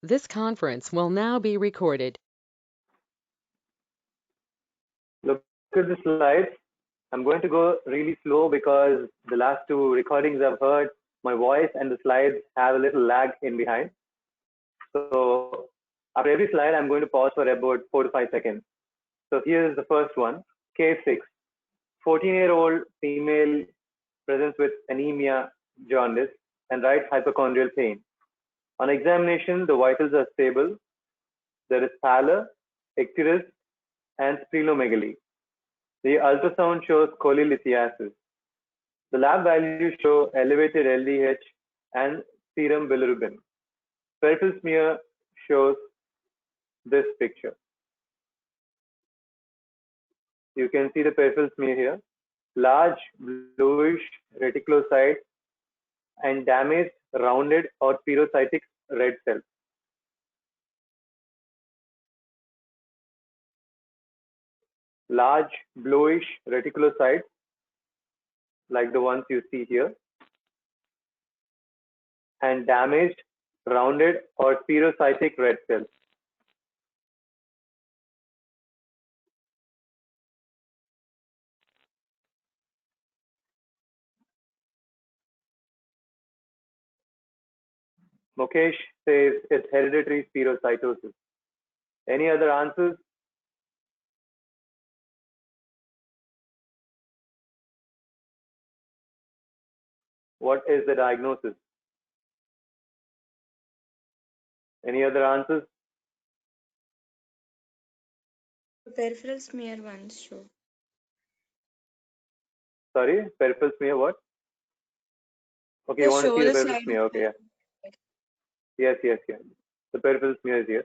This conference will now be recorded. Look at the slides. I'm going to go really slow because the last two recordings I've heard, my voice and the slides have a little lag in behind. So after every slide, I'm going to pause for about 4 to 5 seconds. So here's the first one, Case 6. 14-year-old female presents with anemia, jaundice, and right hypochondrial pain. On examination, the vitals are stable. There is pallor, icterus, and splenomegaly. The ultrasound shows cholelithiasis. The lab values show elevated LDH and serum bilirubin. Peripheral smear shows this picture. You can see the peripheral smear here. Large bluish reticulocytes and damaged rounded or spherocytic red cells. Large bluish reticulocytes like the ones you see here and damaged rounded or spherocytic red cells. Mukesh says it's hereditary spherocytosis. Any other answers? What is the diagnosis? Any other answers? Peripheral smear ones show. Sorry, peripheral smear, what? Okay, you Just want to show see the the peripheral slide. smear, okay, yeah. Yes. The peripheral smear is here.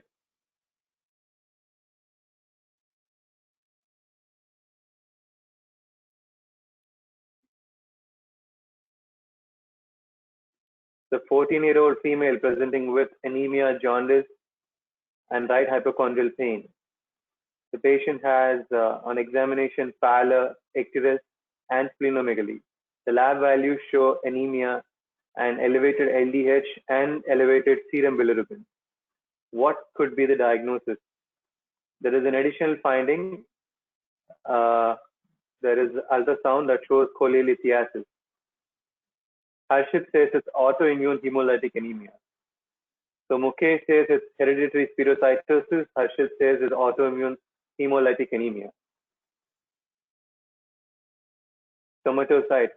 The 14-year-old female presenting with anemia, jaundice, and right hypochondrial pain. The patient has, on examination, pallor, icterus, and splenomegaly. The lab values show anemia and elevated LDH and elevated serum bilirubin. What could be the diagnosis? There is an additional finding. There is ultrasound that shows cholelithiasis. Harshit says it's autoimmune hemolytic anemia. So Mukesh says it's hereditary spherocytosis. Harshit says it's autoimmune hemolytic anemia. Stomatocyte,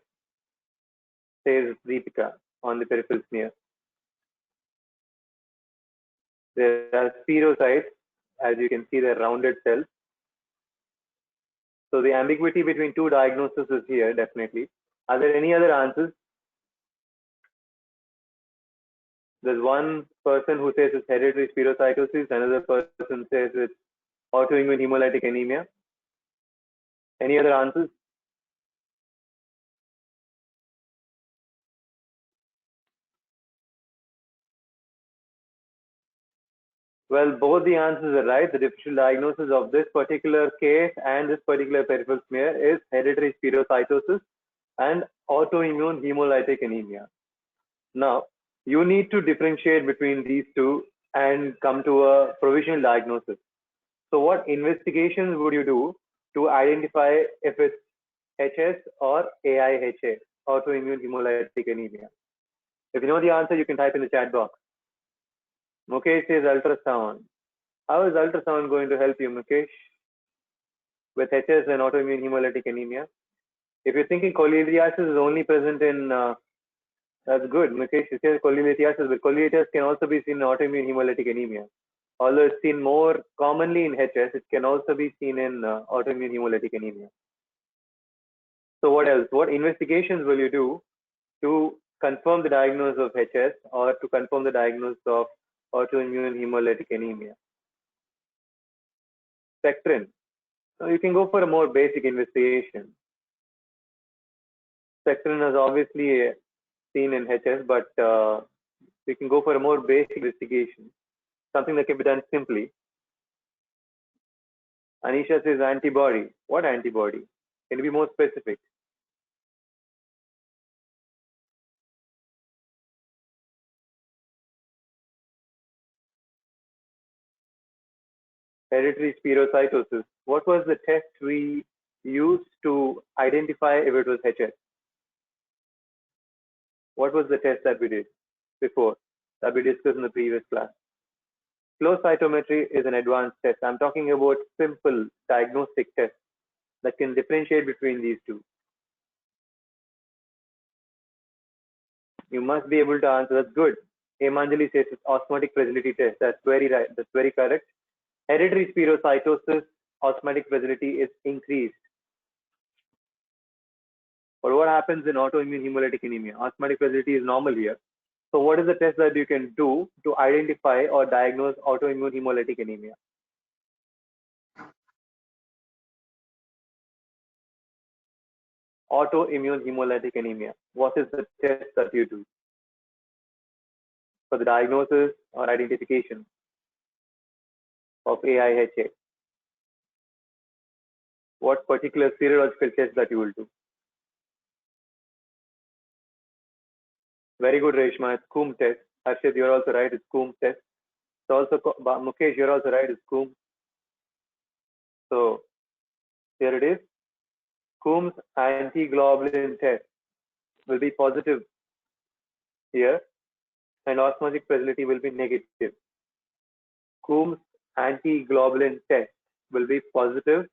says Deepika on the peripheral smear. There are spherocytes, as you can see, they're rounded cells. So the ambiguity between two diagnoses is here, definitely. Are there any other answers? There's one person who says it's hereditary spherocytosis, another person says it's autoimmune hemolytic anemia. Any other answers? Well, both the answers are right. The differential diagnosis of this particular case and this particular peripheral smear is hereditary spherocytosis and autoimmune hemolytic anemia. Now, you need to differentiate between these two and come to a provisional diagnosis. So what investigations would you do to identify if it's HS or AIHA, autoimmune hemolytic anemia? If you know the answer, you can type in the chat box. Mukesh says ultrasound. How is ultrasound going to help you, Mukesh, with HS and autoimmune hemolytic anemia? If you're thinking cholelithiasis is only present in, that's good, Mukesh, you says cholelithiasis, but cholelithiasis can also be seen in autoimmune hemolytic anemia. Although it's seen more commonly in HS, it can also be seen in autoimmune hemolytic anemia. So what else? What investigations will you do to confirm the diagnosis of HS or to confirm the diagnosis of autoimmune hemolytic anemia? Spectrin. So you can go for a more basic investigation. Spectrin is obviously seen in HS, but we can go for a more basic investigation, something that can be done simply. Anisha says antibody. What antibody? Can you be more specific? hereditary spherocytosis, what was the test we used to identify if it was HS? What was the test that we did before, that we discussed in the previous class? Flow cytometry is an advanced test. I'm talking about simple diagnostic tests that can differentiate between these two. You must be able to answer. That's good. Hemanjali says it's osmotic fragility test. That's very right. That's very correct. Hereditary spherocytosis, osmotic fragility is increased. But what happens in autoimmune hemolytic anemia? Osmotic fragility is normal here. So what is the test that you can do to identify or diagnose autoimmune hemolytic anemia? Autoimmune hemolytic anemia. What is the test that you do for the diagnosis or identification of AIHA? What particular serological test that you will do? Very good, Reshma. It's Coombs test. Harshit, you're also right. It's Coombs test. It's also Mukesh, you're also right. It's Coombs. So here it is. Coombs antiglobulin test will be positive here, and osmotic fragility will be negative. Coombs antiglobulin test will be positive,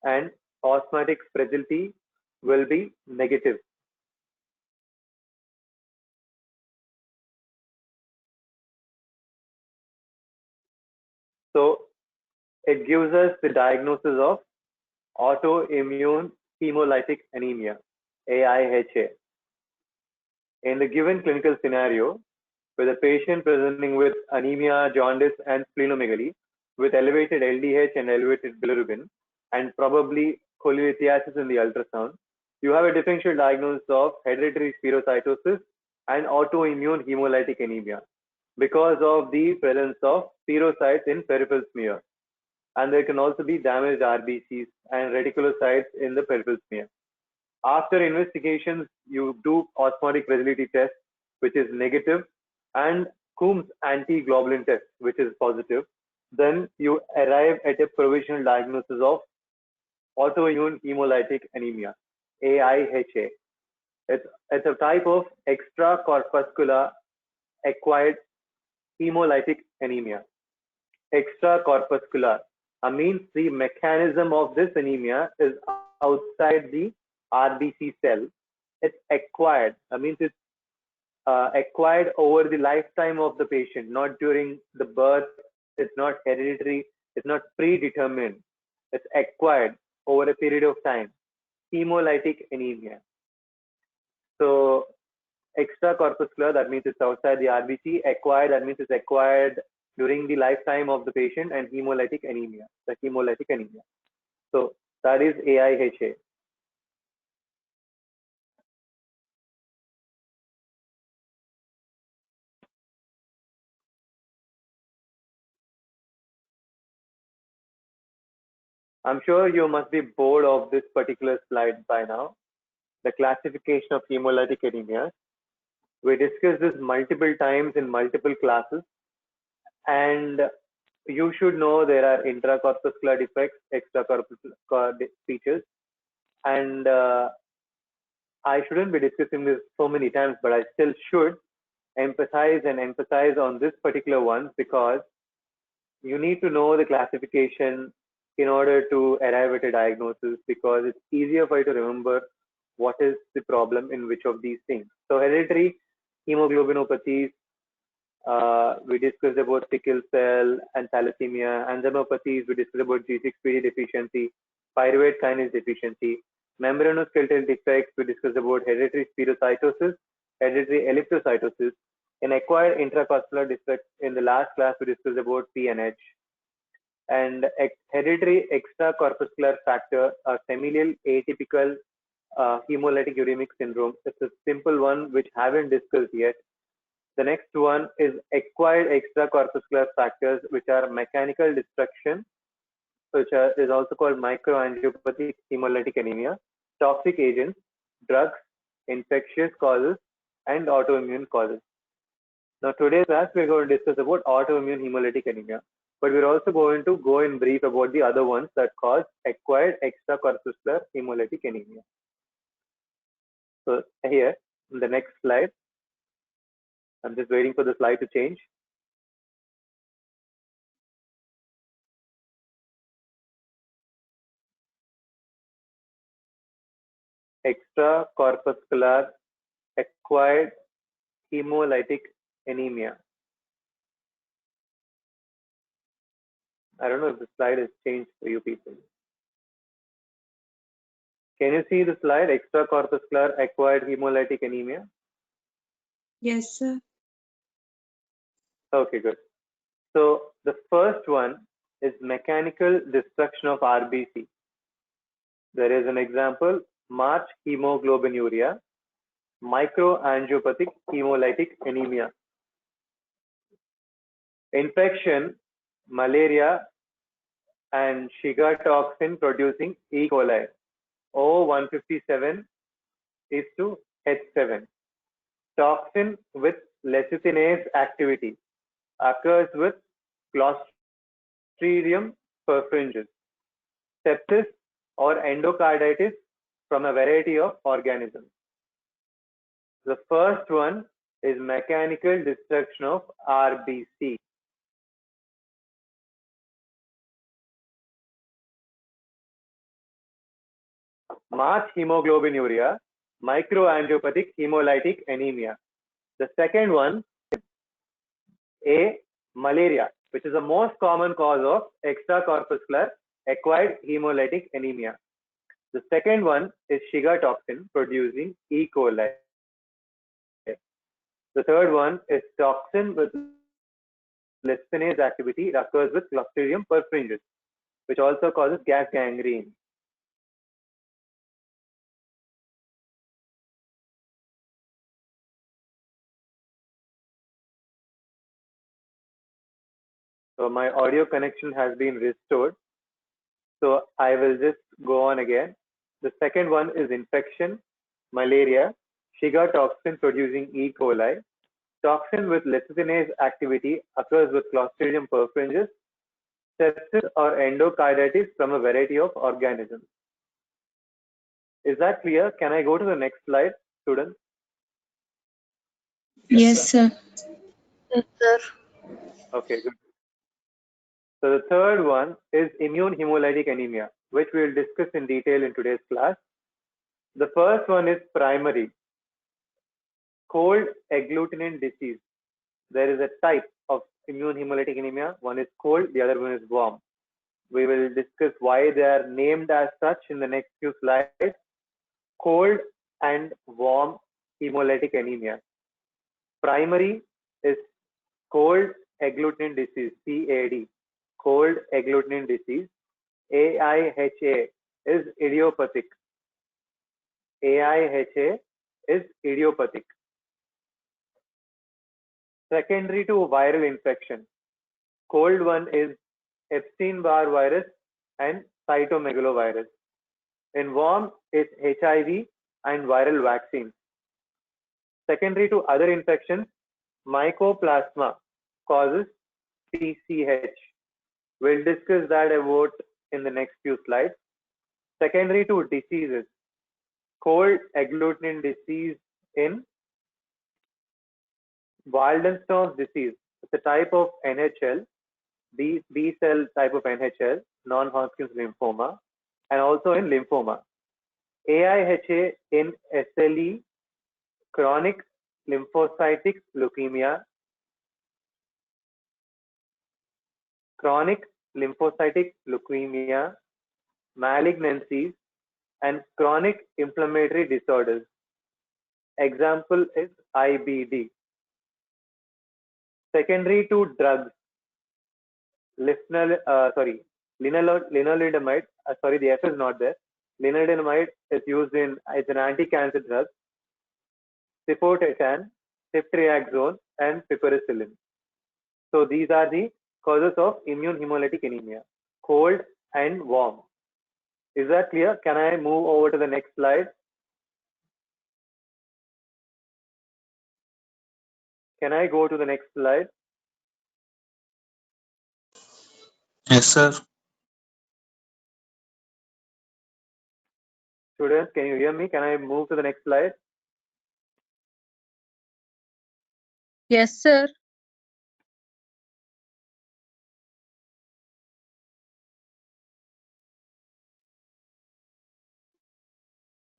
and osmotic fragility will be negative. So it gives us the diagnosis of autoimmune hemolytic anemia, AIHA. In the given clinical scenario, with a patient presenting with anemia, jaundice, and splenomegaly, with elevated LDH and elevated bilirubin, and probably cholelithiasis in the ultrasound, you have a differential diagnosis of hereditary spherocytosis and autoimmune hemolytic anemia because of the presence of spherocytes in peripheral smear. And there can also be damaged RBCs and reticulocytes in the peripheral smear. After investigations, you do osmotic fragility test, which is negative, and Coombs antiglobulin test, which is positive. Then you arrive at a provisional diagnosis of autoimmune hemolytic anemia, AIHA. It's a type of extracorpuscular acquired hemolytic anemia. Extracorpuscular means the mechanism of this anemia is outside the RBC cell. It's acquired. Means it's acquired over the lifetime of the patient, not during the birth. It's not hereditary. It's not predetermined. It's acquired over a period of time. Hemolytic anemia. So extracorpuscular, that means it's outside the RBC. Acquired, that means it's acquired during the lifetime of the patient. And hemolytic anemia, the hemolytic anemia. So that is AIHA. I'm sure you must be bored of this particular slide by now. The classification of hemolytic anemia. We discussed this multiple times in multiple classes, and you should know there are intracorpuscular defects, extracorpuscular features, and I shouldn't be discussing this so many times, but I still should emphasize on this particular one because you need to know the classification in order to arrive at a diagnosis, because it's easier for you to remember what is the problem in which of these things. So hereditary hemoglobinopathies, we discussed about sickle cell and thalassemia. Enzymopathies, we discussed about G6PD deficiency, pyruvate kinase deficiency. Membranoskeletal defects, we discussed about hereditary spherocytosis, hereditary erythrocytosis. In acquired intracorpuscular defects, in the last class, we discussed about PNH. And hereditary extracorpuscular factor, familial atypical hemolytic uremic syndrome. It's a simple one which haven't discussed yet. The next one is acquired extracorpuscular factors, which are mechanical destruction, which is also called microangiopathic hemolytic anemia, toxic agents, drugs, infectious causes, and autoimmune causes. Now, today's class, we're going to discuss about autoimmune hemolytic anemia. but we're also going to go in brief about the other ones that cause acquired extracorpuscular hemolytic anemia. So here, in the next slide, I'm just waiting for the slide to change. Extracorpuscular acquired hemolytic anemia. I don't know if the slide has changed for you people. Can you see the slide? Extracorpuscular acquired hemolytic anemia. Yes, sir. Okay, good. So the first one is mechanical destruction of RBC. There is an example, March hemoglobinuria, microangiopathic hemolytic anemia. Infection, malaria, and Shiga toxin producing E. coli, O157 is to H7. Toxin with lecithinase activity occurs with Clostridium perfringens. Sepsis or endocarditis from a variety of organisms. The first one is mechanical destruction of RBC. March hemoglobinuria, microangiopathic hemolytic anemia. The second one is A, malaria, which is the most common cause of extracorpuscular acquired hemolytic anemia. The second one is Shiga toxin producing E. coli. The third one is toxin with lecithinase activity occurs with Clostridium perfringens, which also causes gas gangrene. So my audio connection has been restored. So I will just go on again. The second one is infection, malaria, Shiga toxin producing E. coli. Toxin with lecithinase activity occurs with Clostridium perfringens, sepsis or endocarditis from a variety of organisms. Is that clear? Can I go to the next slide, students? Yes, sir. Yes, sir. Okay, good. So the third one is immune hemolytic anemia, which we will discuss in detail in today's class. The first one is primary cold agglutinin disease. There is a type of immune hemolytic anemia. One is cold, the other one is warm. We will discuss why they are named as such in the next few slides. Cold and warm hemolytic anemia. Primary is cold agglutinin disease, CAD. Cold agglutinin disease. AIHA is idiopathic. AIHA is idiopathic. Secondary to viral infection. Cold one is Epstein-Barr virus and cytomegalovirus. In warm is HIV and viral vaccines. Secondary to other infections, mycoplasma causes PCH. We'll discuss that about in the next few slides. Secondary to diseases, cold agglutinin disease in Waldenstrom's disease. It's a type of NHL, B cell type of NHL, non-Hodgkin's lymphoma, and also in lymphoma. AIHA in SLE, chronic lymphocytic leukemia, malignancies, and chronic inflammatory disorders. Example is IBD. Secondary to drugs, lenalidomide. Sorry, the F is not there. Lenalidomide is used in, it's an anti-cancer drug. Cifotecan, ceftriaxone, and piperacillin. So these are the causes of immune hemolytic anemia, cold and warm. Is that clear? Can I move over to the next slide? Can I go to the next slide? Yes, sir. Students, can you hear me? Can I move to the next slide? Yes, sir.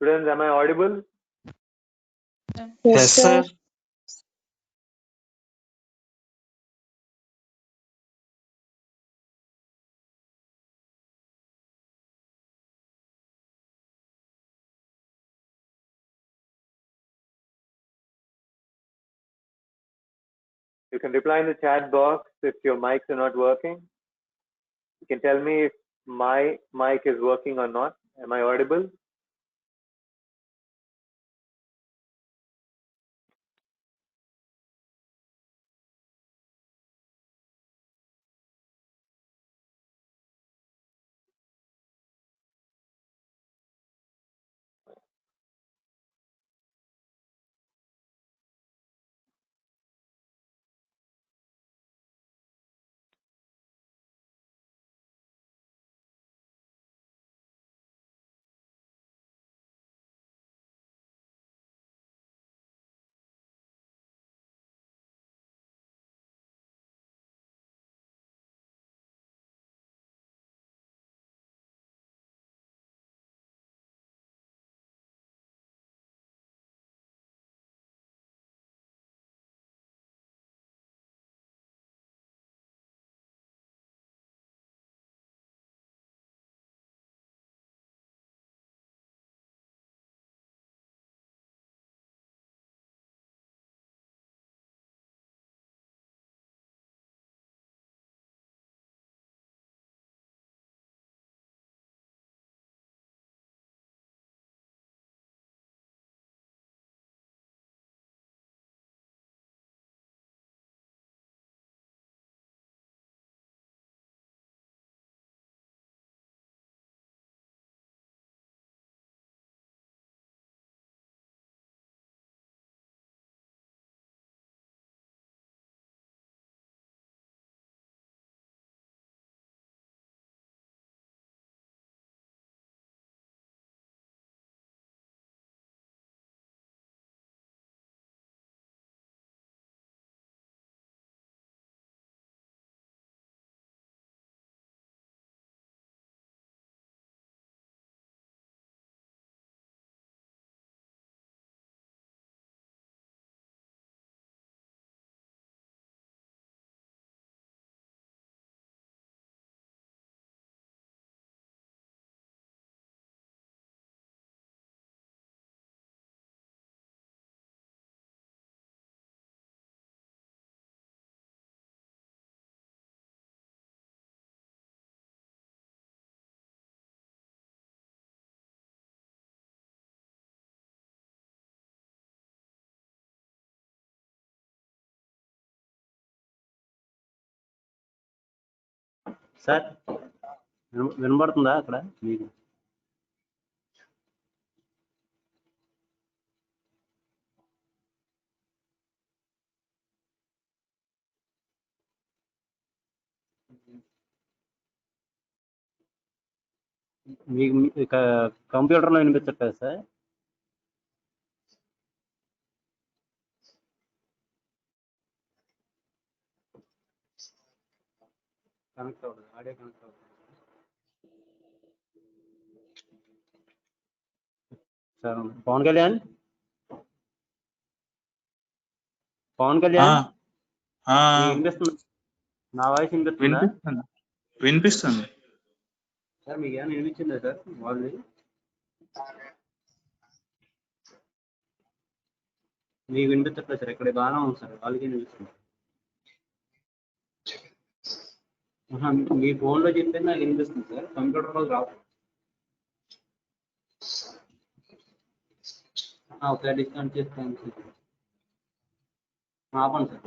Students, am I audible? Yes, sir. You can reply in the chat box if your mics are not working. You can tell me if my mic is working or not. Am I audible? Sir వినబడుతుందా అక్కడ మీకు? మీకు కంప్యూటర్లో వినిపించట్లేదు sir? Connect అవ్వదు, audio connect అవ్వదు sir. Pawan Kalyan వినిపిస్తుంది? నా వాయిస్ వినిపిస్తుందా వినిపిస్తుంది. సార్? మీకు ఏమైనా వినిపించిందా సార్? వాళ్ళు మీకు వినిపించట్లేదు సార్. ఇక్కడ బాగానే ఉంది సార్, వాళ్ళకి వినిపిస్తుంది. మీ ఫోన్లో చెప్తే నాకు వినిపిస్తుంది సార్, కంప్యూటర్లో రావు. ఒకసారి డిస్కౌంట్ చేస్తాను సార్. ఆపండి sir.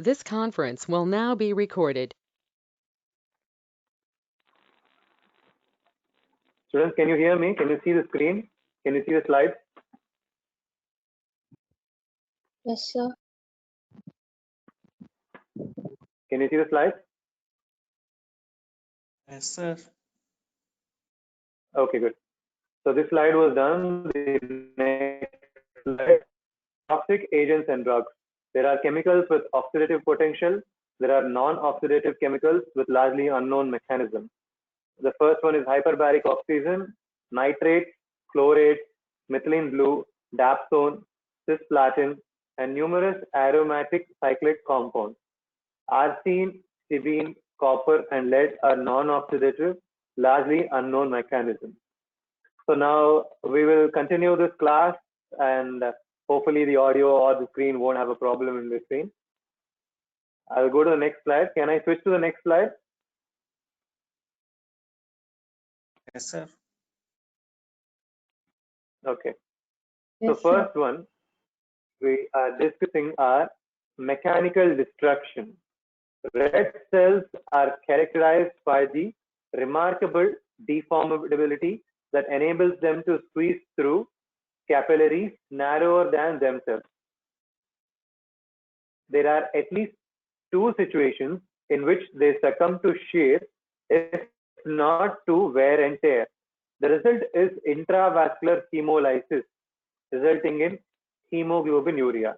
This conference will now be recorded. Students, can you hear me? Can you see the screen? Can you see the slides? Yes, sir. Can you see the slides? Yes, sir. Okay, good. So this slide was done. The next slide. Toxic agents and drugs. There are chemicals with oxidative potential. There are non-oxidative chemicals with largely unknown mechanism. The first one is hyperbaric oxygen, nitrates, chlorates, methylene blue, dapsone, cisplatin, and numerous aromatic cyclic compounds. Arsine, stibine, copper, and lead are non-oxidative, largely unknown mechanisms. So now we will continue this class, and hopefully the audio or the screen won't have a problem in between. I'll go to the next slide. Can I switch to the next slide? Yes, sir. Okay. Yes, So first one we are discussing are mechanical destruction. Red cells are characterized by the remarkable deformability that enables them to squeeze through capillaries narrower than themselves. There are at least two situations in which they succumb to shear, if not to wear and tear. The result is intravascular hemolysis, resulting in hemoglobinuria.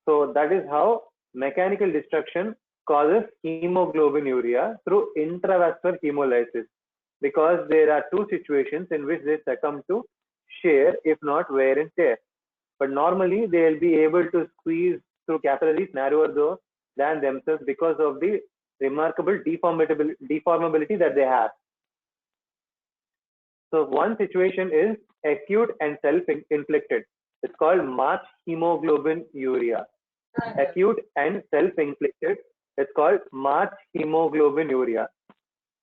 So that is how mechanical destruction causes hemoglobinuria through intravascular hemolysis, because there are two situations in which they succumb to shear, if not wear and tear. But normally they will be able to squeeze through capillaries narrower than themselves because of the remarkable deformability that they have. So one situation is acute and self-inflicted. It's called March hemoglobinuria. Acute and self-inflicted. It's called March hemoglobinuria.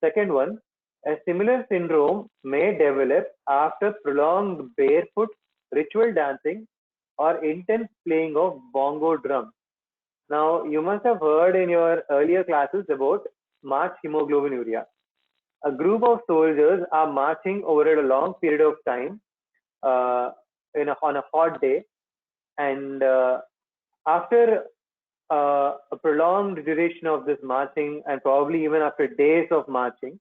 Second one, a similar syndrome may develop after prolonged barefoot ritual dancing or intense playing of bongo drum. Now, you must have heard in your earlier classes about March hemoglobinuria. A group of soldiers are marching over a long period of time on a hot day, and after a prolonged duration of this marching, and probably even after days of marching,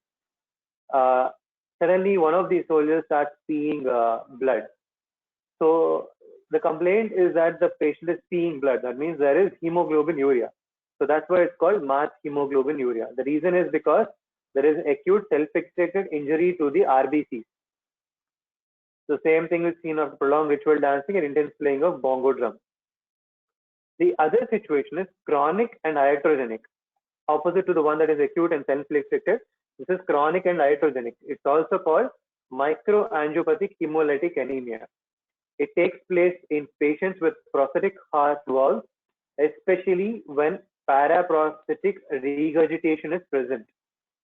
suddenly one of these soldiers starts peeing blood. So the complaint is that the patient is peeing blood. That means there is hemoglobinuria. So that's why it's called March hemoglobinuria. The reason is because there is acute self-inflicted injury to the RBCs. The same thing is seen after prolonged ritual dancing and intense playing of bongo drum. The other situation is chronic and iatrogenic. Opposite to the one that is acute and self-inflicted, this is chronic and iatrogenic. It's also called microangiopathic hemolytic anemia. It takes place in patients with prosthetic heart valves, especially when paraprosthetic regurgitation is present.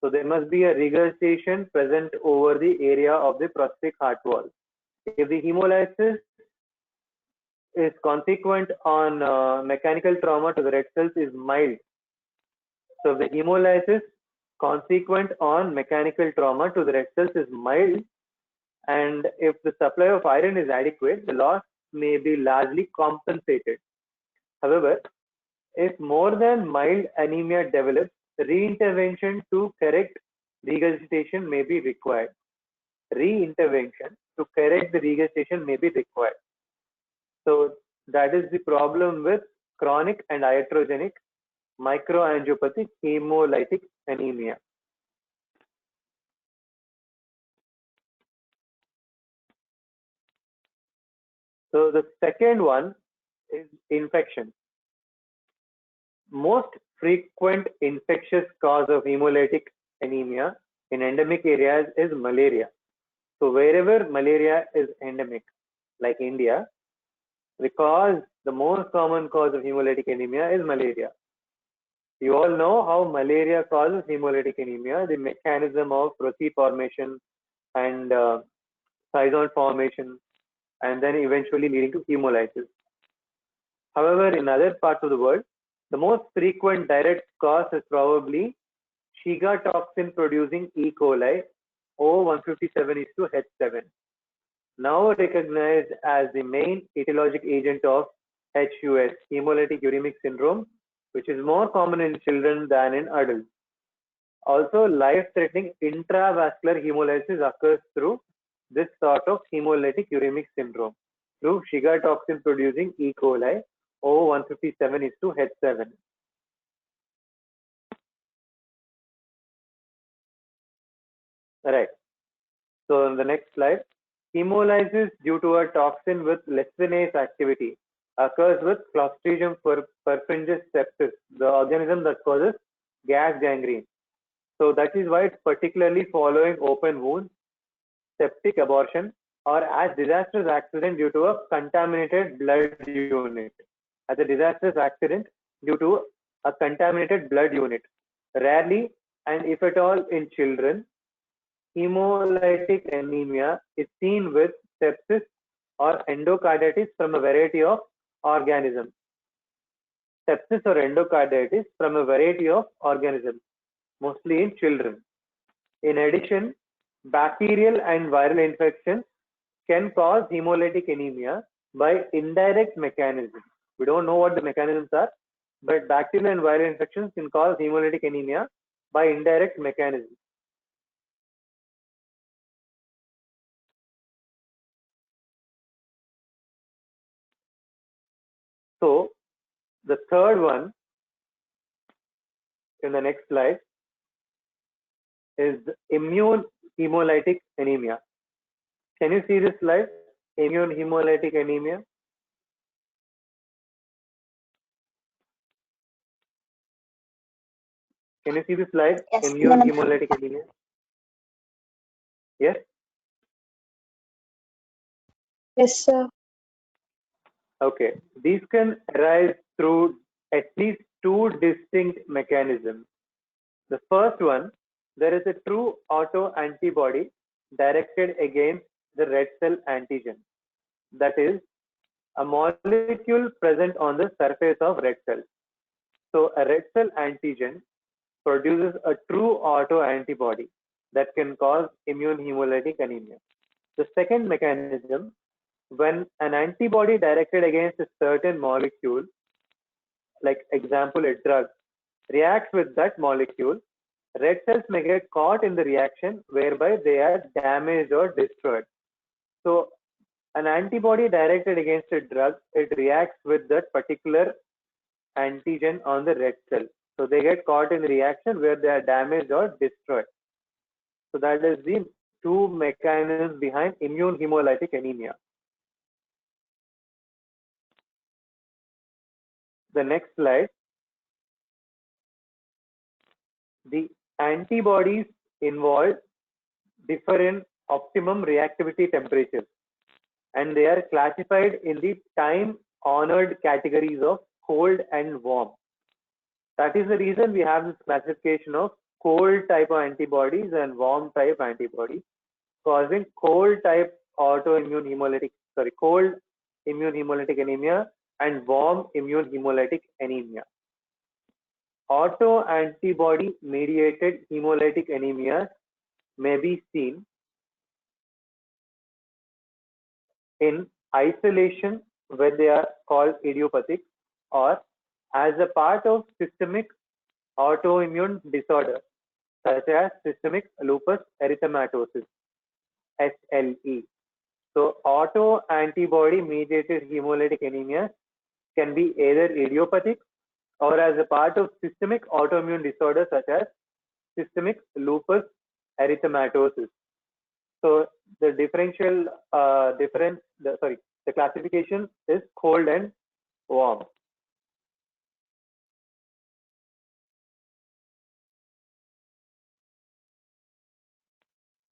So there must be a regurgitation present over the area of the prosthetic heart valve. If the hemolysis is consequent on mechanical trauma to the red cells is mild. So if the hemolysis consequent on mechanical trauma to the red cells is mild, and if the supply of iron is adequate, the loss may be largely compensated. However, if more than mild anemia develops, reintervention to correct regurgitation may be required. Reintervention to correct the regurgitation may be required. So that is the problem with chronic and iatrogenic microangiopathic hemolytic anemia. So the second one is infection. Most frequent infectious cause of hemolytic anemia in endemic areas is malaria. So wherever malaria is endemic, like India, because the most common cause of hemolytic anemia is malaria. You all know how malaria causes hemolytic anemia, the mechanism of protein formation and cytosol formation, and then eventually leading to hemolysis. However, in other parts of the world, The most frequent direct cause is probably Shiga toxin producing E. coli O157:H7, now recognized as the main etiologic agent of HUS, hemolytic uremic syndrome, which is more common in children than in adults. Also, life-threatening intravascular hemolysis occurs through this sort of hemolytic uremic syndrome through Shiga toxin producing E. coli O157:H7. Right. So in the next slide, hemolysis due to a toxin with lystinase activity occurs with Clostridium perfringens sepsis, the organism that causes gas gangrene. So that is why it's particularly following open wounds, septic abortion, or as disastrous accident due to a contaminated blood unit. As a disastrous accident due to a contaminated blood unit. Rarely, and if at all in children, hemolytic anemia is seen with sepsis or endocarditis from a variety of organisms. Sepsis or endocarditis from a variety of organisms, mostly in children. In addition, bacterial and viral infections can cause hemolytic anemia by indirect mechanisms. We don't know what the mechanisms are, but bacterial and viral infections can cause hemolytic anemia by indirect mechanisms. So the third one in the next slide is immune hemolytic anemia. Can you see this slide? Immune hemolytic anemia. Can you see the slide? Yes, Immune madam. hemolytic anemia. Yes? Yes, sir. Okay. These can arise through at least two distinct mechanisms. The first one, there is a true autoantibody directed against the red cell antigen. That is, a molecule present on the surface of red cells. So a red cell antigen produces a true autoantibody that can cause immune hemolytic anemia. The second mechanism, when an antibody directed against a certain molecule, like example a drug, reacts with that molecule, red cells may get caught in the reaction whereby they are damaged or destroyed. So an antibody directed against a drug, it reacts with that particular antigen on the red cell. So they get caught in the reaction where they are damaged or destroyed. So that is the two mechanisms behind immune hemolytic anemia. The next slide. The antibodies involve different optimum reactivity temperatures, and they are classified in the time-honored categories of cold and warm. That is the reason we have this classification of cold type of antibodies and warm type antibodies, causing cold type autoimmune hemolytic, cold immune hemolytic anemia and warm immune hemolytic anemia. Autoantibody mediated hemolytic anemia may be seen in isolation where they are called idiopathic or as a part of systemic autoimmune disorder such as systemic lupus erythematosus SLE. So autoantibody mediated hemolytic anemia can be either idiopathic or as a part of systemic autoimmune disorder such as systemic lupus erythematosus. So the the classification is cold and warm.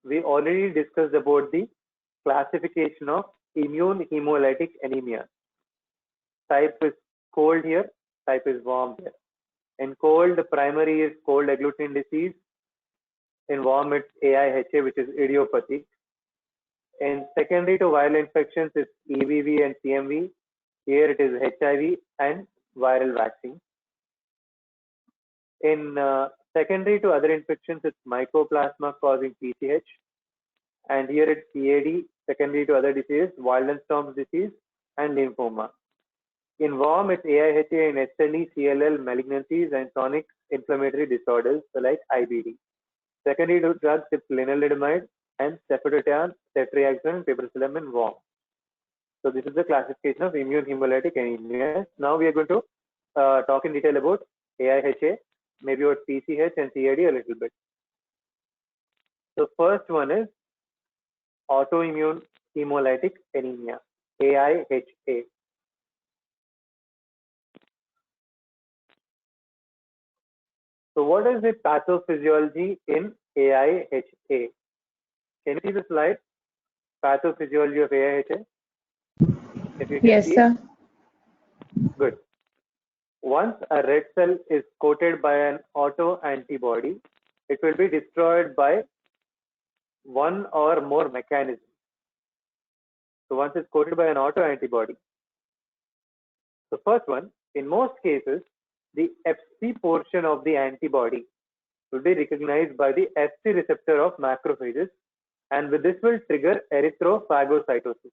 We already discussed about the classification of immune hemolytic anemia. Type is cold here, type is warm here. In cold, the primary is cold agglutinin disease. In warm, it's AIHA, which is idiopathic. In secondary to viral infections, it's EBV and CMV. Here it is HIV and viral vaccine. In secondary to other infections, it's mycoplasma causing PCH. And here it's CAD, secondary to other diseases, Waldenstrom's disease, and lymphoma. In worm, it's AIHA and SLE, CLL, malignancies, and chronic inflammatory disorders, so like IBD. Secondary to drugs, it's lenalidomide and ceftazidime, ceftriaxone, piperacillin, and worm. So this is the classification of immune hemolytic anemia. Now we are going to talk in detail about AIHA, maybe about PCH and CAD a little bit. The first one is autoimmune hemolytic anemia, AIHA. So what is the pathophysiology in AIHA? Can you see the slide? Pathophysiology of AIHA? If you can Yes, see it? sir. Good. Once a red cell is coated by an autoantibody, it will be destroyed by one or more mechanisms. So once it's coated by an autoantibody, the first one, in most cases, the Fc portion of the antibody will be recognized by the Fc receptor of macrophages, and with this will trigger erythrophagocytosis.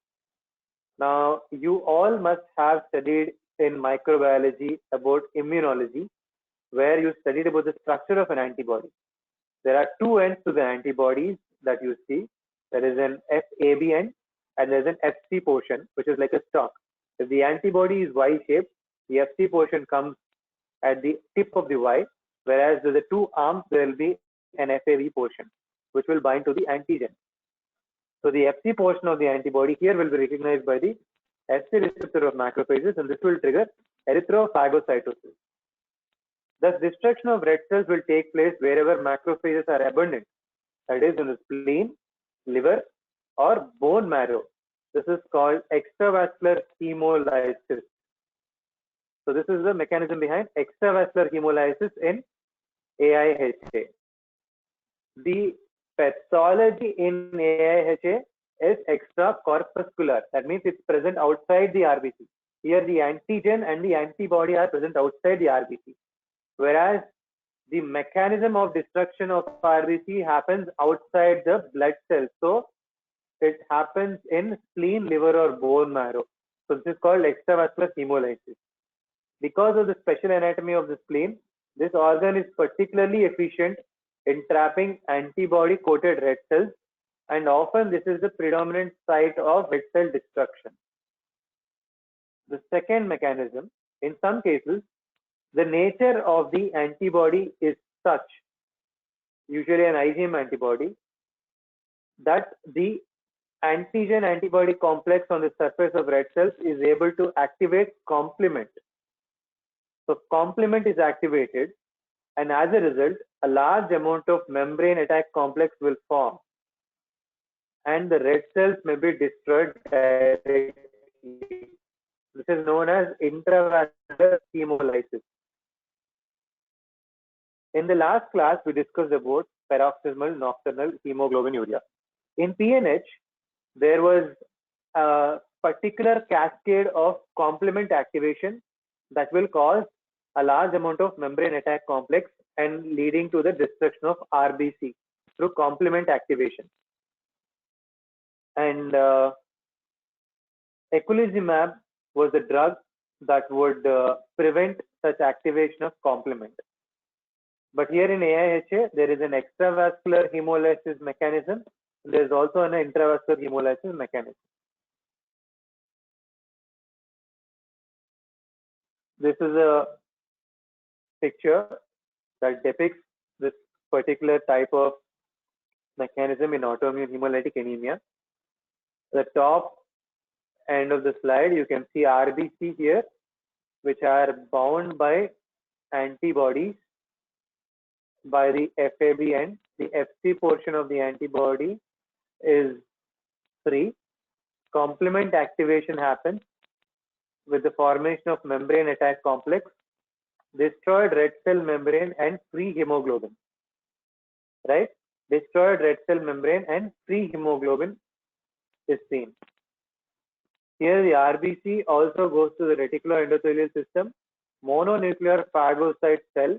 Now, you all must have studied in microbiology about immunology, where you studied about the structure of an antibody. There are two ends to the antibodies that you see. There is an Fab end and there is an Fc portion, which is like a stalk. If the antibody is Y-shaped, the Fc portion comes at the tip of the Y, whereas with the two arms, there will be an Fav portion, which will bind to the antigen. So the Fc portion of the antibody here will be recognized by the Fc receptor of macrophages, and this will trigger erythrophagocytosis. Thus, destruction of red cells will take place wherever macrophages are abundant, that is in the spleen, liver, or bone marrow. This is called extravascular hemolysis. So this is the mechanism behind extravascular hemolysis in AIHA. The pathology in AIHA is extracorpuscular. That means it's present outside the RBC. Here the antigen and the antibody are present outside the RBC. Whereas the mechanism of destruction of RBC happens outside the blood cells. So it happens in spleen, liver, or bone marrow. So this is called extravascular hemolysis. Because of the special anatomy of the spleen, this organ is particularly efficient in trapping antibody-coated red cells, and often this is the predominant site of red cell destruction. The second mechanism, in some cases, the nature of the antibody is such, usually an IgM antibody, that the antigen-antibody complex on the surface of red cells is able to activate complement. So complement is activated, and as a result, a large amount of membrane attack complex will form, and the red cells may be destroyed directly. This is known as intravascular hemolysis. In the last class, we discussed about paroxysmal nocturnal hemoglobinuria. In PNH, there was a particular cascade of complement activation that will cause a large amount of membrane attack complex and leading to the destruction of RBC through complement activation. And eculizumab was a drug that would prevent such activation of complement. But here in AIHA, there is an extravascular hemolysis mechanism. There is also an intravascular hemolysis mechanism. This is a picture that depicts this particular type of mechanism in autoimmune hemolytic anemia. The top end of the slide, you can see RBC here, which are bound by antibodies by the Fab end. The Fc portion of the antibody is free. Complement activation happens with the formation of membrane attack complex, destroyed red cell membrane, and free hemoglobin. Right? Destroyed red cell membrane and free hemoglobin is seen. Here the RBC also goes to the reticuloendothelial system. Mononuclear phagocyte cell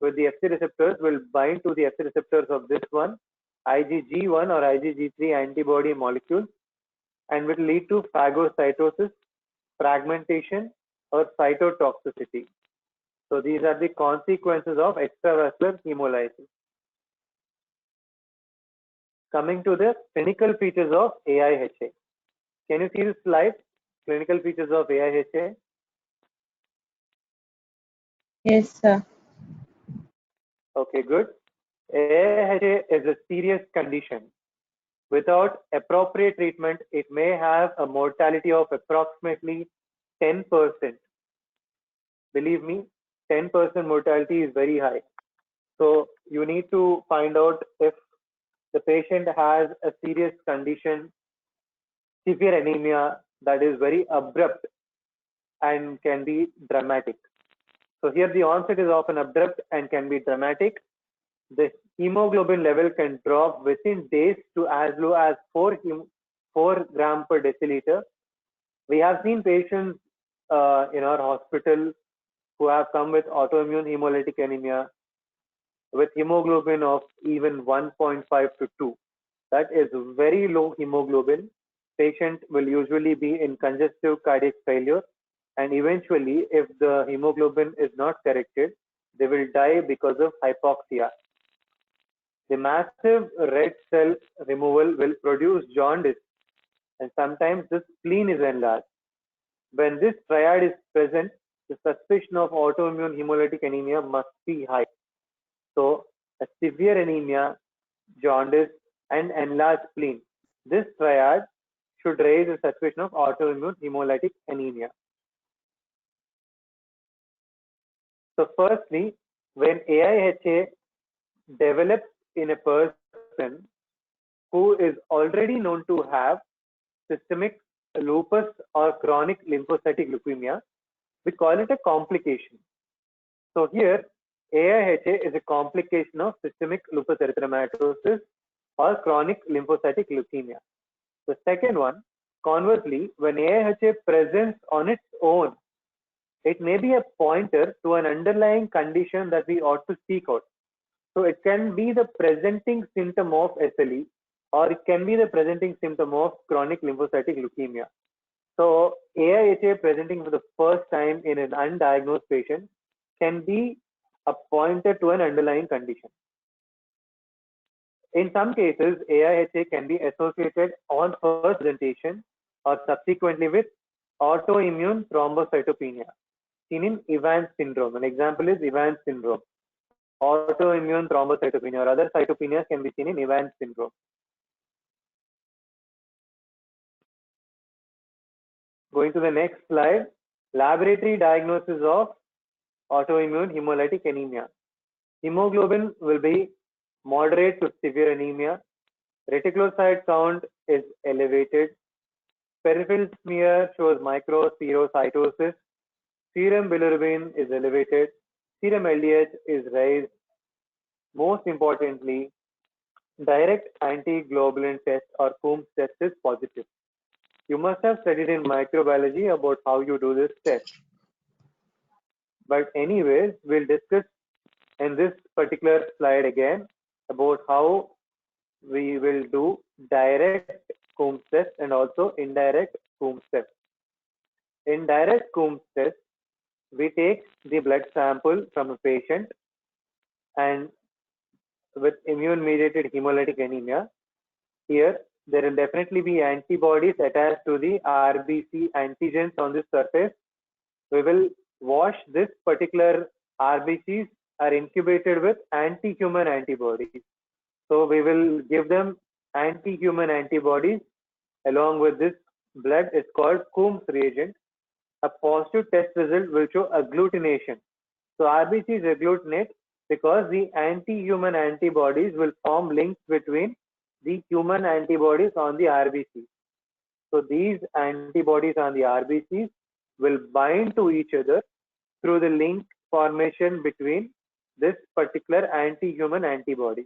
with the Fc receptors will bind to the Fc receptors of this one, IgG1 or IgG3 antibody molecule, and will lead to phagocytosis, fragmentation, or cytotoxicity. So these are the consequences of extravascular hemolysis. Coming to the clinical features of AIHA. Can you see the slide? Clinical features of AIHA. Yes, sir. Okay, good. AIHA is a serious condition. Without appropriate treatment, it may have a mortality of approximately 10%. Believe me, 10% mortality is very high. So you need to find out if the patient has a serious condition, severe anemia that is very abrupt and can be dramatic. So here the onset is often abrupt and can be dramatic. The hemoglobin level can drop within days to as low as 4 gram per deciliter. We have seen patients in our hospital who have come with autoimmune hemolytic anemia with hemoglobin of even 1.5 to 2. That is very low hemoglobin. Patient will usually be in congestive cardiac failure, and eventually, if the hemoglobin is not corrected, they will die because of hypoxia. The massive red cell removal will produce jaundice, and sometimes the spleen is enlarged. When this triad is present, the suspicion of autoimmune hemolytic anemia must be high. So, a severe anemia, jaundice, and enlarged spleen. This triad should raise a suspicion of autoimmune hemolytic anemia. So, firstly, when AIHA develops in a person who is already known to have systemic lupus or chronic lymphocytic leukemia, we call it a complication. So here, AIHA is a complication of systemic lupus erythematosus or chronic lymphocytic leukemia. The second one, conversely, when AIHA presents on its own, it may be a pointer to an underlying condition that we ought to seek out. So it can be the presenting symptom of SLE, or it can be the presenting symptom of chronic lymphocytic leukemia. So AIHA presenting for the first time in an undiagnosed patient can be a pointer to an underlying condition. In some cases, AIHA can be associated on first presentation or subsequently with autoimmune thrombocytopenia, seen in Evans syndrome. An example is Evans syndrome. Autoimmune thrombocytopenia or other cytopenias can be seen in Evans syndrome. Going to the next slide, laboratory diagnosis of autoimmune hemolytic anemia. Hemoglobin will be moderate to severe anemia. Reticulocyte count is elevated. Peripheral smear shows microspherocytosis. Serum bilirubin is elevated. Serum LDH is raised. Most importantly, direct antiglobulin test or Coombs test is positive. You must have studied in microbiology about how you do this test. But anyways, we'll discuss in this particular slide again about how we will do direct Coombs test and also indirect Coombs test. In direct Coombs test, we take the blood sample from a patient and with immune-mediated hemolytic anemia. Here, there will definitely be antibodies attached to the RBC antigens on this surface. We will wash this particular RBCs are incubated with anti-human antibodies. So we will give them anti-human antibodies along with this blood. It's called Coombs reagent. A positive test result will show agglutination. So RBCs agglutinate because the anti-human antibodies will form links between the human antibodies on the RBCs. So these antibodies on the RBCs will bind to each other through the link formation between this particular anti-human antibody.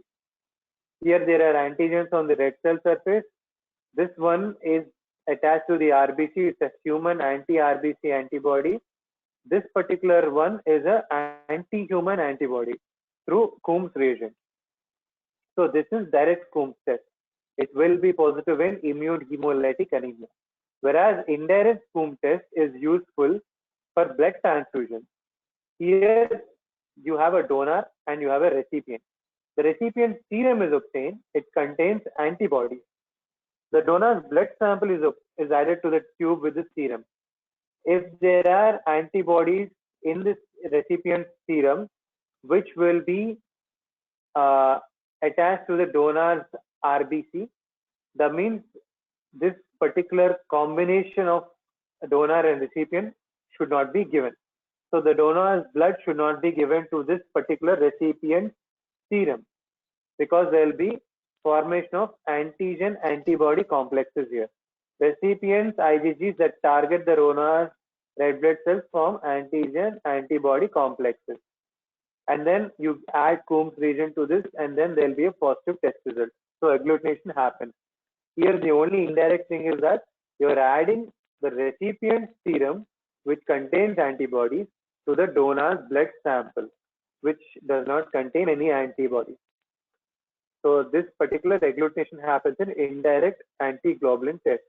Here there are antigens on the red cell surface. This one is attached to the RBC. It's a human anti-RBC antibody. This particular one is an anti-human antibody. through Coombs reagent. So this is direct Coombs test. It will be positive in immune hemolytic anemia. Whereas indirect Coombs test is useful for blood transfusion. Here you have a donor and you have a recipient. The recipient serum is obtained. It contains antibodies. The donor's blood sample is added to the tube with the serum. If there are antibodies in this recipient serum, which will be attached to the donor's RBC, that means this particular combination of donor and recipient should not be given. So the donor's blood should not be given to this particular recipient serum because there will be formation of antigen antibody complexes here. Recipients IgGs that target the donor's red blood cells form antigen antibody complexes. And then you add Coombs reagent to this, and then there will be a positive test result. So agglutination happens. Here the only indirect thing is that you are adding the recipient serum, which contains antibodies, to the donor's blood sample, which does not contain any antibodies. So this particular agglutination happens in indirect antiglobulin test.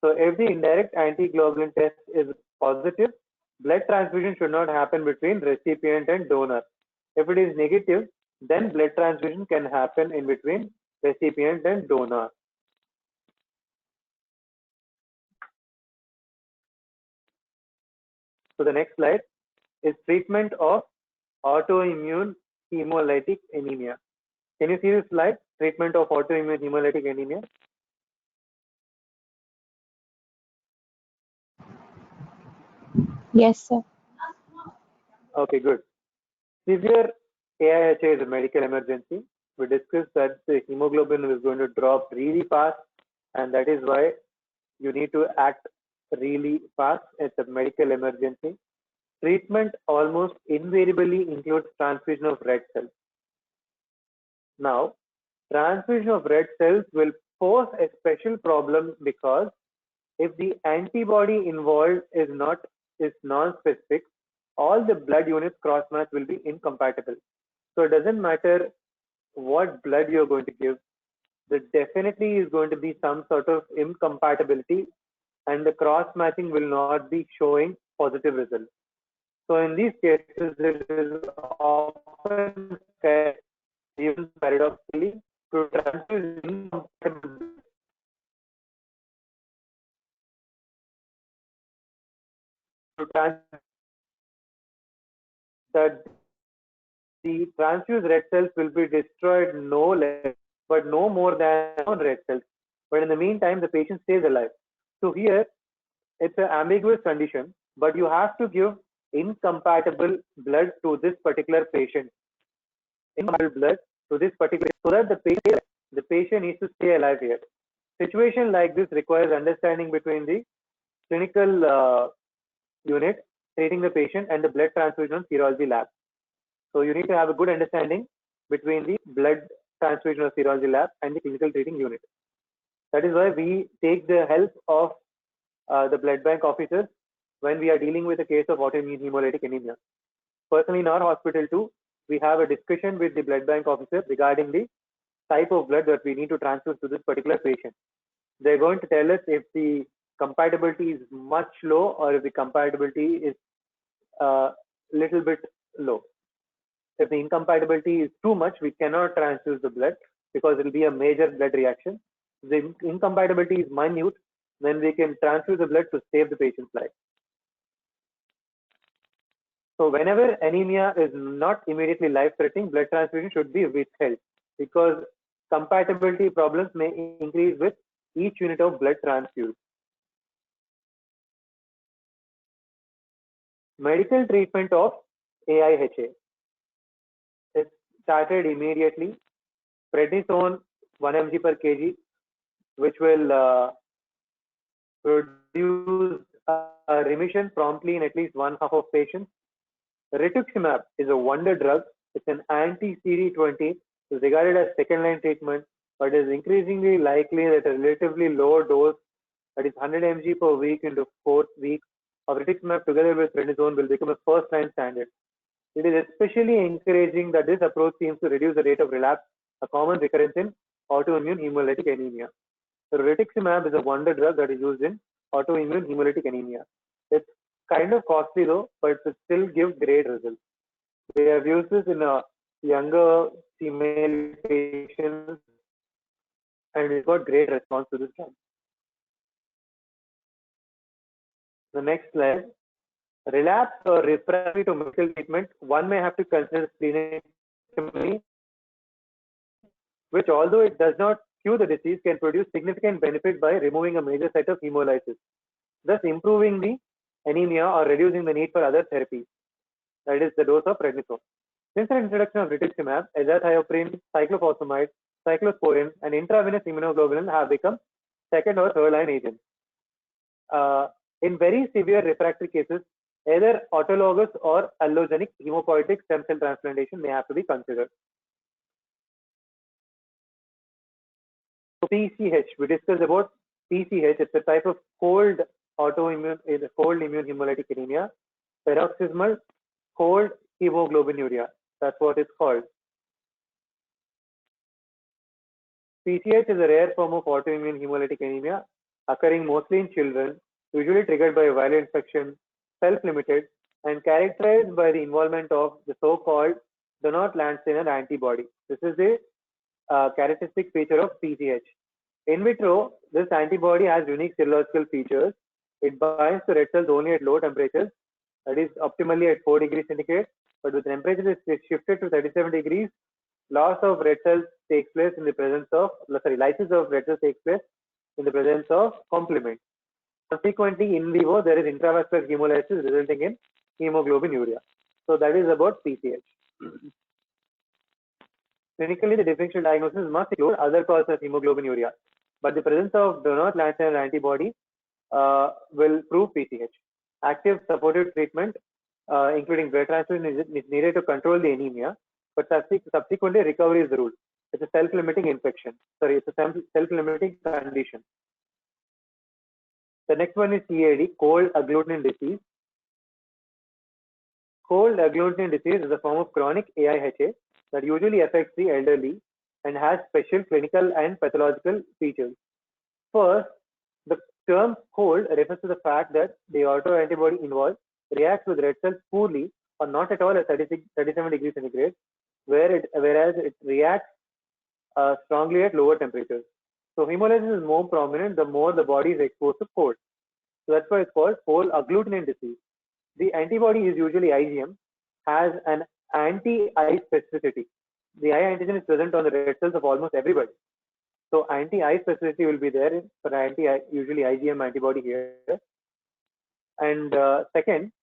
So if the indirect antiglobulin test is positive, blood transfusion should not happen between recipient and donor. If it is negative, then blood transfusion can happen in between recipient and donor. So the next slide is treatment of autoimmune hemolytic anemia. Can you see this slide? Treatment of autoimmune hemolytic anemia. Yes, sir. Okay, good. Severe AIHA is a medical emergency. We discussed that the hemoglobin is going to drop really fast, and that is why you need to act really fast. It's a medical emergency. Treatment almost invariably includes transfusion of red cells. Now, transfusion of red cells will pose a special problem because if the antibody involved is non-specific, all the blood units cross-match will be incompatible. So it doesn't matter what blood you're going to give, there definitely is going to be some sort of incompatibility, and the cross-matching will not be showing positive results. So in these cases, it is often said, even paradoxically, to transfuse incompatible that the transfused red cells will be destroyed no less, but no more than red cells. But in the meantime, the patient stays alive. So here, it's an ambiguous condition, but you have to give incompatible blood to this particular patient. Incompatible blood to this particular, so that the patient needs to stay alive here. Situation like this requires understanding between the clinical unit treating the patient and the blood transfusion serology lab. So you need to have a good understanding between the blood transfusion or serology lab and the clinical treating unit. That is why we take the help of the blood bank officers when we are dealing with a case of autoimmune hemolytic anemia. Personally, in our hospital too, we have a discussion with the blood bank officer regarding the type of blood that we need to transfuse to this particular patient. They're going to tell us if the compatibility is much low or if the compatibility is little bit low. If the incompatibility is too much, we cannot transfuse the blood because it will be a major blood reaction. If the incompatibility is minute, then we can transfuse the blood to save the patient's life. So whenever anemia is not immediately life-threatening, blood transfusion should be withheld because compatibility problems may increase with each unit of blood transfused. Medical treatment of AIHA. It started immediately. Prednisone 1 mg per kg, which will produce a remission promptly in at least one half of patients. Rituximab is a wonder drug. It's an anti-CD20. It's regarded as second-line treatment, but is increasingly likely that a relatively low dose, that is 100 mg per week into 4 weeks, of rituximab together with prednisone will become a first-line standard. It is especially encouraging that this approach seems to reduce the rate of relapse, a common recurrence in autoimmune hemolytic anemia. The rituximab is a wonder drug that is used in autoimmune hemolytic anemia. It's kind of costly though, but it still gives great results. We have used this in a younger female patients and we've got great response to this drug. The next slide. Relapse or refractory to medical treatment, one may have to consider splenectomy, which although it does not cure the disease, can produce significant benefit by removing a major site of hemolysis, thus improving the anemia or reducing the need for other therapies, that is the dose of prednisone. Since the introduction of rituximab, azathioprine, cyclophosphamide, cyclosporin, and intravenous immunoglobulin have become second or third line agents. In very severe refractory cases, either autologous or allogenic hematopoietic stem cell transplantation may have to be considered. So PCH, we discussed about PCH. It's a type of cold immune hemolytic anemia, paroxysmal cold hemoglobinuria. That's what it's called. PCH is a rare form of autoimmune hemolytic anemia occurring mostly in children, usually triggered by a viral infection, self-limited, and characterized by the involvement of the so-called Donat-Landsteiner antibody. This is a characteristic feature of PCH. In vitro, this antibody has unique serological features. It binds to red cells only at low temperatures, that is optimally at 4 degrees centigrade, but with temperature is shifted to 37 degrees, loss of red cells takes place in the presence of, lysis of red cells takes place in the presence of complement. Consequently, in vivo, there is intravascular hemolysis resulting in hemoglobinuria. So that is about PCH. Clinically, the differential diagnosis must include other causes of hemoglobinuria, but the presence of Donat-Landsteiner antibody will prove PCH. Active supportive treatment, including blood transfusion, is needed to control the anemia, but subsequently recovery is the rule. It's a self-limiting infection. Sorry, it's a self-limiting condition. The next one is CAD, cold agglutinin disease. Cold agglutinin disease is a form of chronic AIHA that usually affects the elderly and has special clinical and pathological features. First, the term cold refers to the fact that the autoantibody involved reacts with red cells poorly or not at all at 37 degrees centigrade, whereas it reacts strongly at lower temperatures. So hemolysis is more prominent the more the body is exposed to cold. So that's why it's called cold agglutinin disease. The antibody is usually IgM, has an anti-I specificity. The I antigen is present on the red cells of almost everybody. So anti-I specificity will be there for usually IgM antibody here. And second,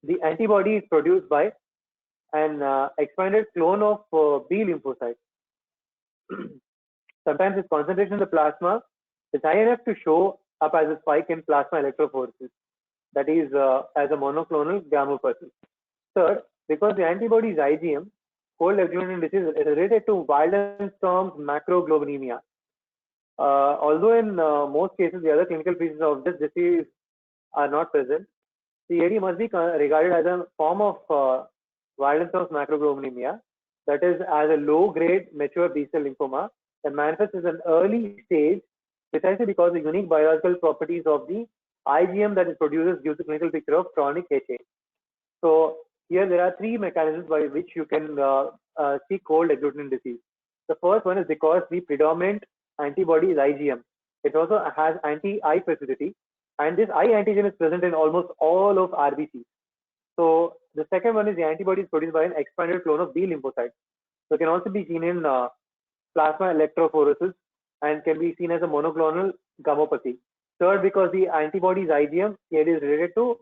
the antibody is produced by an expanded clone of B lymphocytes. Sometimes its concentration in the plasma is high enough to show up as a spike in plasma electrophoresis, that is as a monoclonal gammopathy. Third, because the antibody is IgM, cold agglutinin disease is related to Waldenstrom's macroglobulinemia. Although in most cases the other clinical features of this disease are not present, CAD must be regarded as a form of Waldenstrom's macroglobulinemia, that is as a low-grade mature B-cell lymphoma that manifests as an early stage precisely because the unique biological properties of the IgM that it produces gives the clinical picture of chronic HA. So here there are three mechanisms by which you can see cold agglutinin disease. The first one is because the predominant antibody is IgM. It also has anti-I specificity, and this I antigen is present in almost all of RBCs. So the second one is the antibody is produced by an expanded clone of B lymphocytes. So it can also be seen in plasma electrophoresis and can be seen as a monoclonal gammopathy. Third, because the antibody is IgM, it is related to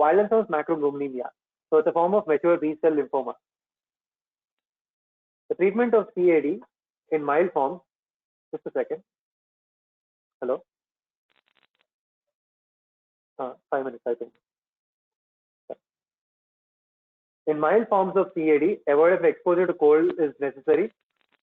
Waldenstrom's macroglobulinemia. So it's a form of mature B-cell lymphoma. The treatment of CAD in mild forms, just a second. Hello? 5 minutes, I think. In mild forms of CAD, avoidance of exposure to cold is necessary,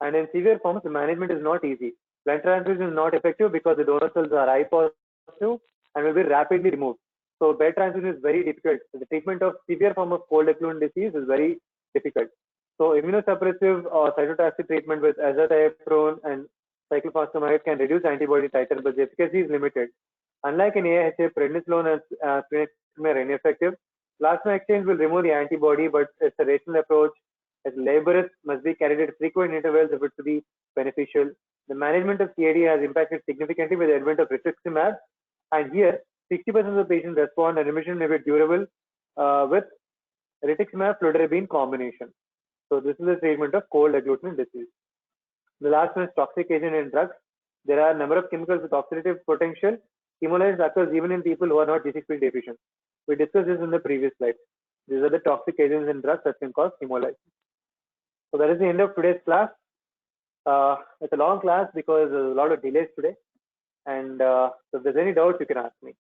and in severe forms, the management is not easy. Blood transfusion is not effective because the donor cells are I positive and will be rapidly removed. So bed transfusion is very difficult. The treatment of severe form of cold agglutinin disease is very difficult. So immunosuppressive or cytotoxic treatment with azathioprine and cyclophosphamide can reduce antibody titer, but the efficacy is limited. Unlike in AHA, prednisolone and splenectomy are ineffective. Plasma exchange will remove the antibody, but it's a rational approach. It's laborious, must be carried at frequent intervals if it's to be beneficial. The management of CAD has impacted significantly with the advent of rituximab, and here 60% of the patients respond and remission may be durable with rituximab fludarabine combination. So this is the treatment of cold agglutinin disease. The last one is toxic agent in drugs. There are a number of chemicals with oxidative potential. Hemolysis occurs even in people who are not G6PD deficient. We discussed this in the previous slide. These are the toxic agents in drugs that can cause hemolysis. So that is the end of today's class. It's a long class because there's a lot of delays today. And so if there's any doubts, you can ask me.